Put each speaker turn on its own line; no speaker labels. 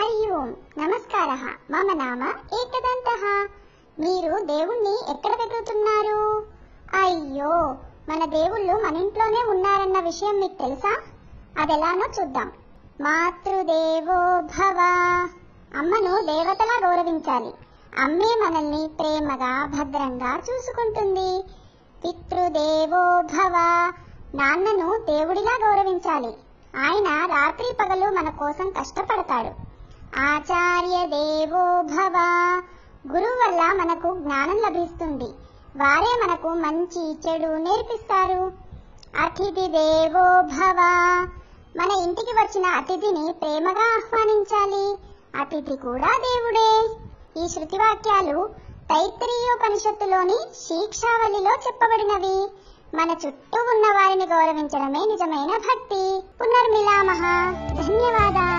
హరి ఓం నమస్కారః. మమ నామ ఏకదంతః. మీరు దేవుణ్ణి ఎక్కడ వెతుకుతున్నారు? అయ్యో, మన దేవుళ్ళు మన ఇంట్లోనే ఉన్నారన్న విషయం మీకు తెలుసా? అదెలానో చూద్దాం. మాతృదేవో భవ. అమ్మను దేవతలా గౌరవించాలి. అమ్మే మనల్ని ప్రేమగా భద్రంగా చూసుకుంటుంది. పితృదేవో భవ. నాన్నను దేవుడిలా గౌరవించాలి. ఆయన రాత్రి పగలు మన కోసం కష్టపడతాడు. ఆచార్య దేవో భవ. గురువు వల్ల మనకు జ్ఞానం లభిస్తుంది. వారే మనకు మంచి చెడు నేర్పిస్తారు. అతిథి దేవో భవ. మన ఇంటికి వచ్చిన అతిథిని ప్రేమగా ఆహ్వానించాలి. అతిథి కూడా దేవుడే. ఈ శృతి వాక్యాలు తైత్రీయోపనిషత్తులోని శిక్షావళిలో చెప్పబడినవి. మన చుట్టూ ఉన్న వారిని గౌరవించడమే నిజమైన భక్తి. పునర్మిలామః. ధన్యవాదాలు.